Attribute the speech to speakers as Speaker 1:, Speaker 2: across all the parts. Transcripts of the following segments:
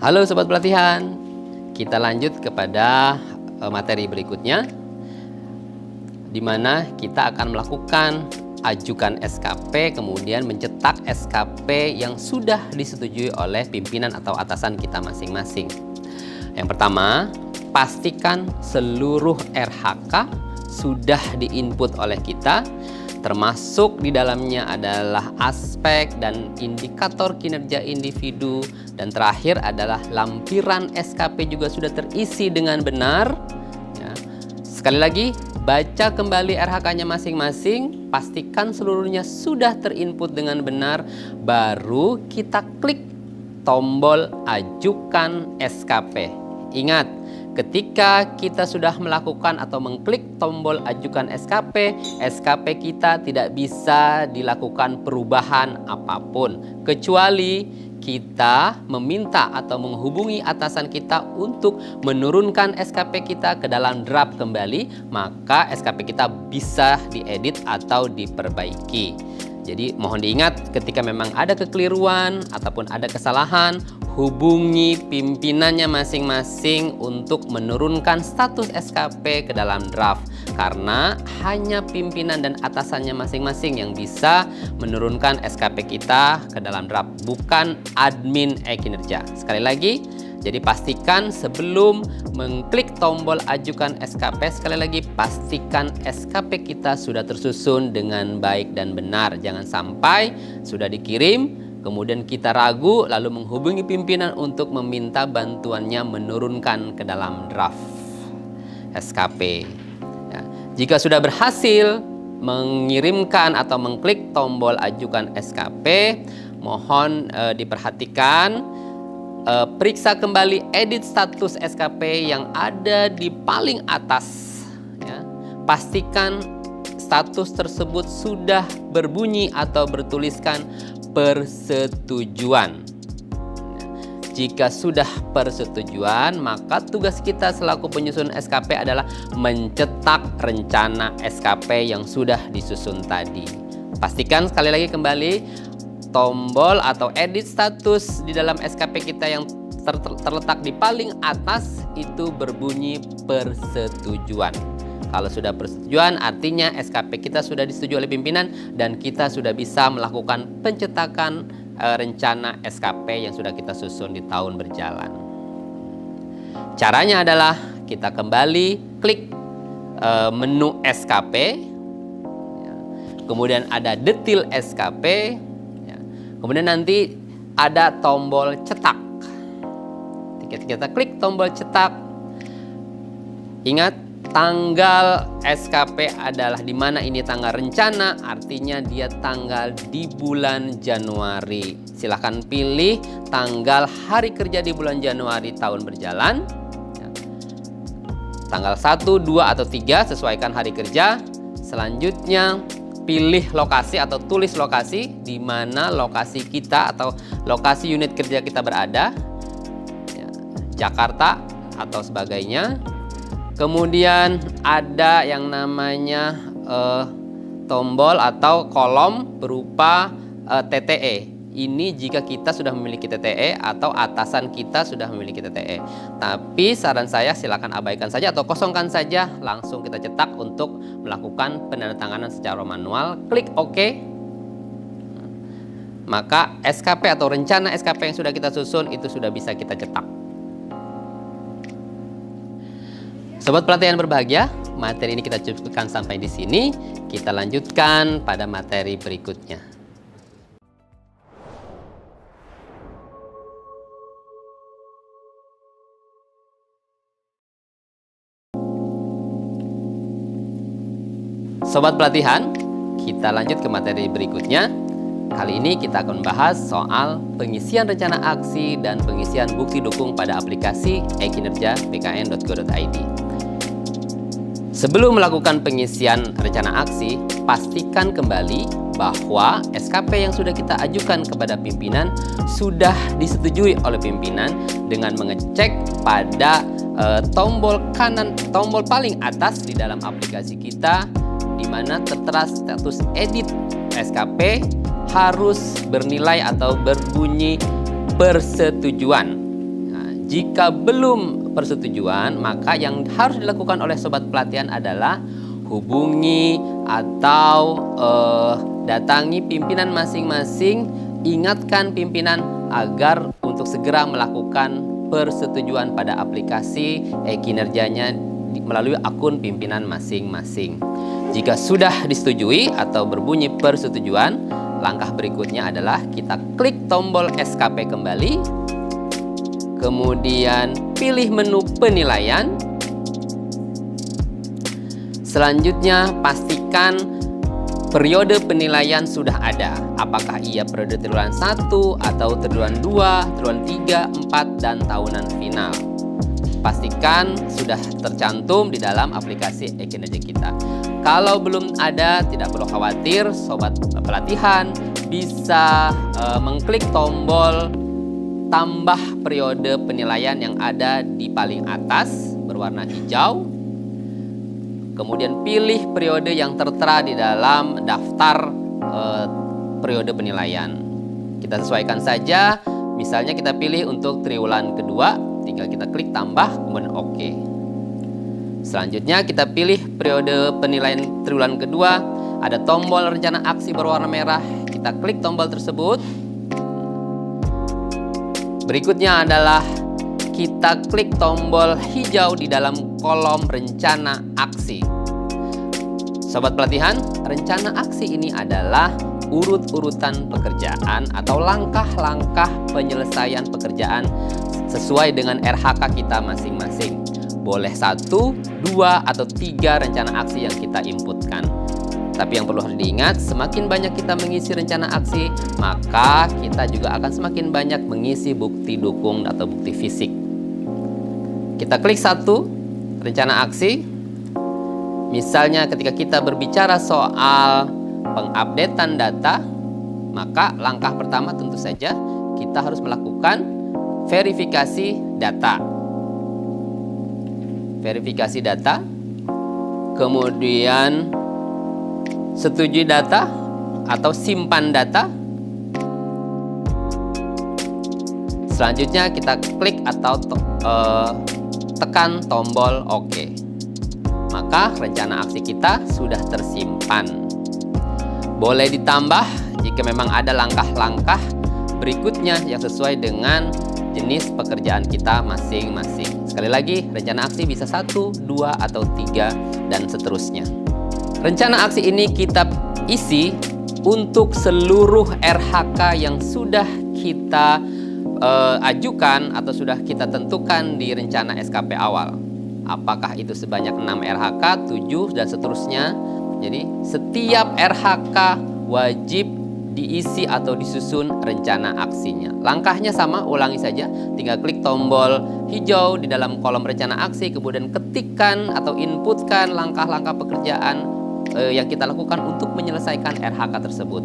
Speaker 1: Halo Sobat Pelatihan, kita lanjut kepada materi berikutnya, di mana kita akan melakukan ajukan SKP, kemudian mencetak SKP yang sudah disetujui oleh pimpinan atau atasan kita masing-masing. Yang pertama, pastikan seluruh RHK sudah diinput oleh kita, termasuk di dalamnya adalah aspek dan indikator kinerja individu, dan terakhir adalah lampiran SKP juga sudah terisi dengan benar. Ya. Sekali lagi, baca kembali RHK-nya masing-masing, pastikan seluruhnya sudah terinput dengan benar, baru kita klik tombol ajukan SKP. Ingat, ketika kita sudah melakukan atau mengklik tombol ajukan SKP, SKP kita tidak bisa dilakukan perubahan apapun, kecuali kita meminta atau menghubungi atasan kita untuk menurunkan SKP kita ke dalam draft kembali, maka SKP kita bisa diedit atau diperbaiki. Jadi mohon diingat, ketika memang ada kekeliruan ataupun ada kesalahan, hubungi pimpinannya masing-masing untuk menurunkan status SKP ke dalam draft. Karena hanya pimpinan dan atasannya masing-masing yang bisa menurunkan SKP kita ke dalam draft, bukan admin e-kinerja. Sekali lagi, jadi pastikan sebelum mengklik tombol ajukan SKP, sekali lagi pastikan SKP kita sudah tersusun dengan baik dan benar. Jangan sampai sudah dikirim, kemudian kita ragu lalu menghubungi pimpinan untuk meminta bantuannya menurunkan ke dalam draft SKP. Ya. Jika sudah berhasil mengirimkan atau mengklik tombol ajukan SKP, mohon diperhatikan, periksa kembali edit status SKP yang ada di paling atas. Ya. Pastikan status tersebut sudah berbunyi atau bertuliskan persetujuan. Jika sudah persetujuan, maka tugas kita selaku penyusun SKP adalah mencetak rencana SKP yang sudah disusun tadi. Pastikan sekali lagi kembali, tombol atau edit status di dalam SKP kita yang terletak di paling atas itu berbunyi persetujuan. Kalau sudah persetujuan, artinya SKP kita sudah disetujui oleh pimpinan dan kita sudah bisa melakukan pencetakan rencana SKP yang sudah kita susun di tahun berjalan. Caranya adalah kita kembali klik menu SKP, kemudian ada detail SKP, kemudian nanti ada tombol cetak. Kita klik tombol cetak. Ingat, tanggal SKP adalah di mana ini tanggal rencana, artinya dia tanggal di bulan Januari. Silahkan pilih tanggal hari kerja di bulan Januari tahun berjalan. Tanggal 1, 2, atau 3 sesuaikan hari kerja. Selanjutnya pilih lokasi atau tulis lokasi di mana lokasi kita atau lokasi unit kerja kita berada, ya, Jakarta atau sebagainya. Kemudian ada yang namanya tombol atau kolom berupa TTE. Ini jika kita sudah memiliki TTE atau atasan kita sudah memiliki TTE. Tapi saran saya silakan abaikan saja atau kosongkan saja, langsung kita cetak untuk melakukan penandatanganan secara manual. Klik OK. Maka SKP atau rencana SKP yang sudah kita susun itu sudah bisa kita cetak. Sobat pelatihan berbahagia, materi ini kita cukupkan sampai di sini. Kita lanjutkan pada materi berikutnya. Sobat pelatihan, kita lanjut ke materi berikutnya. Kali ini kita akan membahas soal pengisian rencana aksi dan pengisian bukti dukung pada aplikasi e-kinerja bkn.go.id. Sebelum melakukan pengisian rencana aksi, pastikan kembali bahwa SKP yang sudah kita ajukan kepada pimpinan sudah disetujui oleh pimpinan dengan mengecek pada tombol kanan, tombol paling atas di dalam aplikasi kita, di mana tertera status edit SKP harus bernilai atau berbunyi persetujuan. Jika belum persetujuan, maka yang harus dilakukan oleh sobat pelatihan adalah hubungi atau datangi pimpinan masing-masing, ingatkan pimpinan agar untuk segera melakukan persetujuan pada aplikasi kinerjanya melalui akun pimpinan masing-masing. Jika sudah disetujui atau berbunyi persetujuan, langkah berikutnya adalah kita klik tombol SKP kembali, kemudian pilih menu penilaian. Selanjutnya pastikan periode penilaian sudah ada. Apakah ia periode triwulan 1 atau triwulan 2, triwulan 3, 4, dan tahunan final. Pastikan sudah tercantum di dalam aplikasi e-kinerja kita. Kalau belum ada, tidak perlu khawatir, sobat pelatihan bisa mengklik tombol tambah periode penilaian yang ada di paling atas berwarna hijau. Kemudian pilih periode yang tertera di dalam daftar periode penilaian. Kita sesuaikan saja, misalnya kita pilih untuk triwulan kedua, tinggal kita klik tambah, kemudian oke. Selanjutnya kita pilih periode penilaian triwulan kedua, ada tombol rencana aksi berwarna merah, kita klik tombol tersebut. Berikutnya adalah kita klik tombol hijau di dalam kolom rencana aksi. Sobat pelatihan, rencana aksi ini adalah urut-urutan pekerjaan atau langkah-langkah penyelesaian pekerjaan sesuai dengan RHK kita masing-masing. Boleh 1, 2, atau 3 rencana aksi yang kita inputkan. Tapi yang perlu harus diingat, semakin banyak kita mengisi rencana aksi, maka kita juga akan semakin banyak mengisi bukti dukung atau bukti fisik. Kita klik 1, rencana aksi. Misalnya ketika kita berbicara soal pengupdatean data, maka langkah pertama tentu saja kita harus melakukan verifikasi data. Verifikasi data, kemudian setujui data atau simpan data. Selanjutnya kita klik atau tekan tombol OK. Maka rencana aksi kita sudah tersimpan. Boleh ditambah jika memang ada langkah-langkah berikutnya yang sesuai dengan jenis pekerjaan kita masing-masing. Sekali lagi, rencana aksi bisa 1, 2, atau 3, dan seterusnya. Rencana aksi ini kita isi untuk seluruh RHK yang sudah kita ajukan atau sudah kita tentukan di rencana SKP awal. Apakah itu sebanyak 6 RHK, 7, dan seterusnya. Jadi setiap RHK wajib diisi atau disusun rencana aksinya. Langkahnya sama, ulangi saja. Tinggal klik tombol hijau di dalam kolom rencana aksi, kemudian ketikkan atau inputkan langkah-langkah pekerjaan yang kita lakukan untuk menyelesaikan RHK tersebut.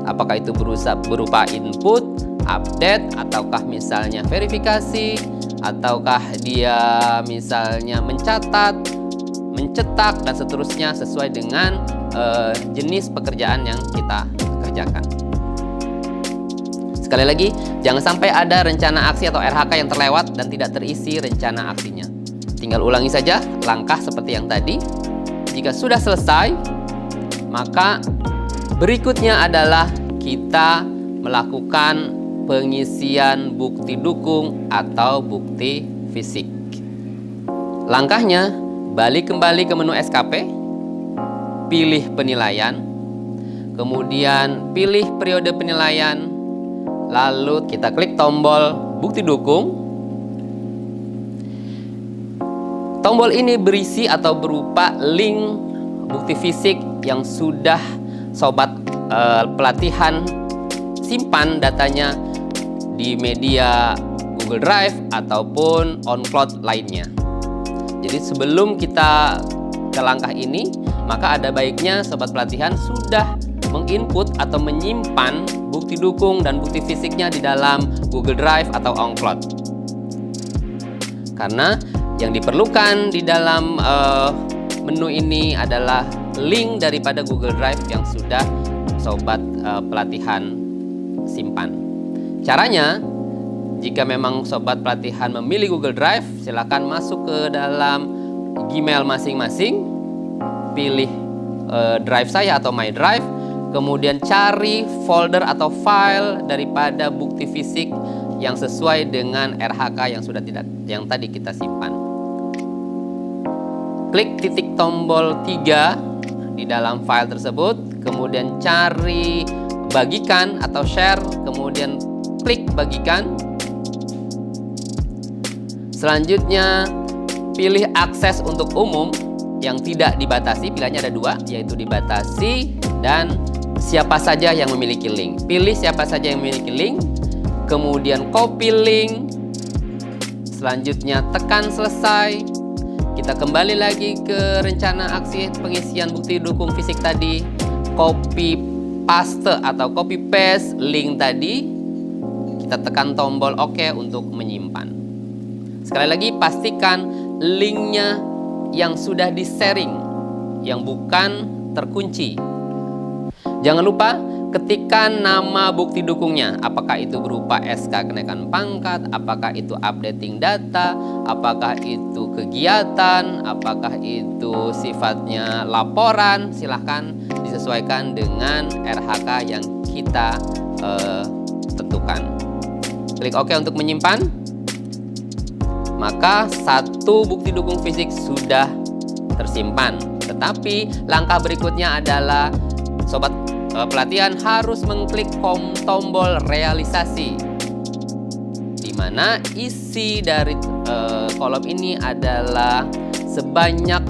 Speaker 1: Apakah itu berupa input, update, ataukah misalnya verifikasi, ataukah dia misalnya mencatat, mencetak, dan seterusnya sesuai dengan jenis pekerjaan yang kita kerjakan. Sekali lagi, jangan sampai ada rencana aksi atau RHK yang terlewat dan tidak terisi rencana aksinya. Tinggal ulangi saja langkah seperti yang tadi. Jika sudah selesai, maka berikutnya adalah kita melakukan pengisian bukti dukung atau bukti fisik. Langkahnya, balik kembali ke menu SKP, pilih penilaian, kemudian pilih periode penilaian, lalu kita klik tombol bukti dukung. Tombol ini berisi atau berupa link bukti fisik yang sudah sobat pelatihan simpan datanya di media Google Drive ataupun on-cloud lainnya. Jadi sebelum kita ke langkah ini, maka ada baiknya sobat pelatihan sudah menginput atau menyimpan bukti dukung dan bukti fisiknya di dalam Google Drive atau on-cloud. Karena yang diperlukan di dalam menu ini adalah link daripada Google Drive yang sudah sobat pelatihan simpan. Caranya, Jika memang sobat pelatihan memilih Google Drive, silakan masuk ke dalam Gmail masing-masing, pilih drive saya atau My Drive, kemudian cari folder atau file daripada bukti fisik yang sesuai dengan RHK yang tadi kita simpan. Klik titik tombol 3 di dalam file tersebut, kemudian cari bagikan atau share, kemudian klik bagikan. Selanjutnya pilih akses untuk umum yang tidak dibatasi, pilihannya ada 2, yaitu dibatasi dan siapa saja yang memiliki link. Pilih siapa saja yang memiliki link, kemudian copy link, selanjutnya tekan selesai. Kita kembali lagi ke rencana aksi pengisian bukti dukung fisik tadi, copy paste atau copy paste link tadi, kita tekan tombol OK untuk menyimpan. Sekali lagi pastikan linknya yang sudah di-sharing, yang bukan terkunci. Jangan lupa ketikkan nama bukti dukungnya, apakah itu berupa SK kenaikan pangkat, apakah itu updating data, apakah itu kegiatan, apakah itu sifatnya laporan. Silahkan disesuaikan dengan RHK yang kita tentukan. Klik OK untuk menyimpan. Maka satu bukti dukung fisik sudah tersimpan. Tetapi langkah berikutnya adalah sobat pelatihan harus mengklik tombol realisasi, di mana isi dari kolom ini adalah sebanyak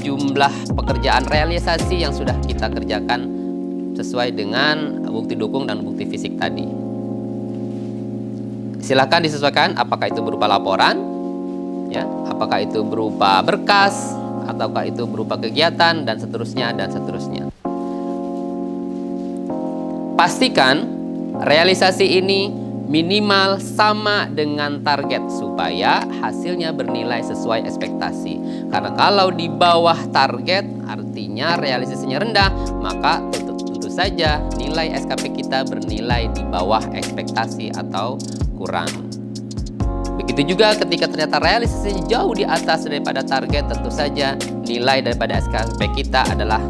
Speaker 1: jumlah pekerjaan realisasi yang sudah kita kerjakan sesuai dengan bukti dukung dan bukti fisik tadi. Silakan disesuaikan apakah itu berupa laporan, ya, apakah itu berupa berkas, ataukah itu berupa kegiatan, dan seterusnya dan seterusnya. Pastikan realisasi ini minimal sama dengan target supaya hasilnya bernilai sesuai ekspektasi. Karena kalau di bawah target artinya realisasinya rendah, maka tentu saja nilai SKP kita bernilai di bawah ekspektasi atau kurang. Begitu juga ketika ternyata realisasinya jauh di atas daripada target, tentu saja nilai daripada SKP kita adalah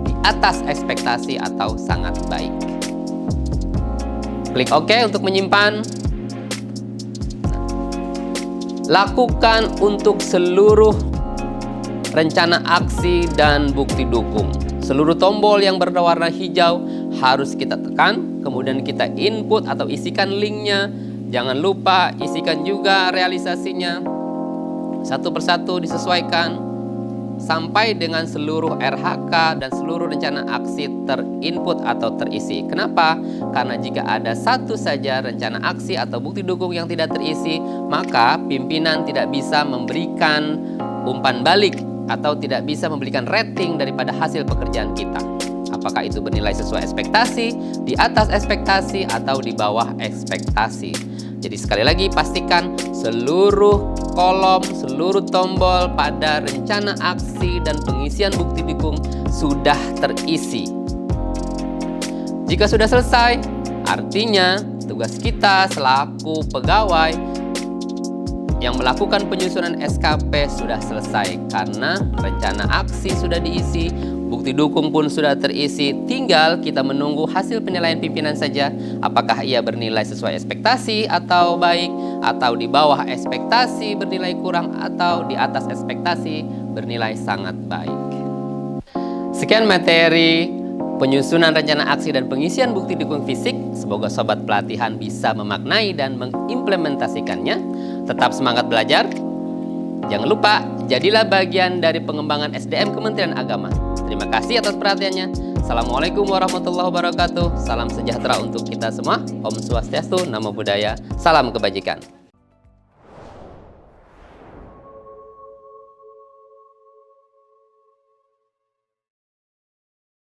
Speaker 1: di atas ekspektasi atau sangat baik. Klik OK untuk menyimpan. Lakukan untuk seluruh rencana aksi dan bukti dukung. Seluruh tombol yang berwarna hijau harus kita tekan, kemudian kita input atau isikan linknya. Jangan lupa isikan juga realisasinya. Satu persatu disesuaikan sampai dengan seluruh RHK dan seluruh rencana aksi terinput atau terisi. Kenapa? Karena jika ada satu saja rencana aksi atau bukti dukung yang tidak terisi, maka pimpinan tidak bisa memberikan umpan balik atau tidak bisa memberikan rating daripada hasil pekerjaan kita. Apakah itu bernilai sesuai ekspektasi, di atas ekspektasi, atau di bawah ekspektasi. Jadi sekali lagi pastikan seluruh kolom, seluruh tombol pada rencana aksi dan pengisian bukti dukung sudah terisi. Jika sudah selesai, artinya tugas kita selaku pegawai yang melakukan penyusunan SKP sudah selesai karena rencana aksi sudah diisi, bukti dukung pun sudah terisi, tinggal kita menunggu hasil penilaian pimpinan saja, apakah ia bernilai sesuai ekspektasi atau baik, atau di bawah ekspektasi bernilai kurang, atau di atas ekspektasi bernilai sangat baik. Sekian materi penyusunan rencana aksi dan pengisian bukti dukung fisik. Semoga sobat pelatihan bisa memaknai dan mengimplementasikannya. Tetap semangat belajar. Jangan lupa, jadilah bagian dari pengembangan SDM Kementerian Agama. Terima kasih atas perhatiannya. Assalamualaikum warahmatullahi wabarakatuh. Salam sejahtera untuk kita semua. Om Swastiastu, Namo Buddhaya. Salam kebajikan.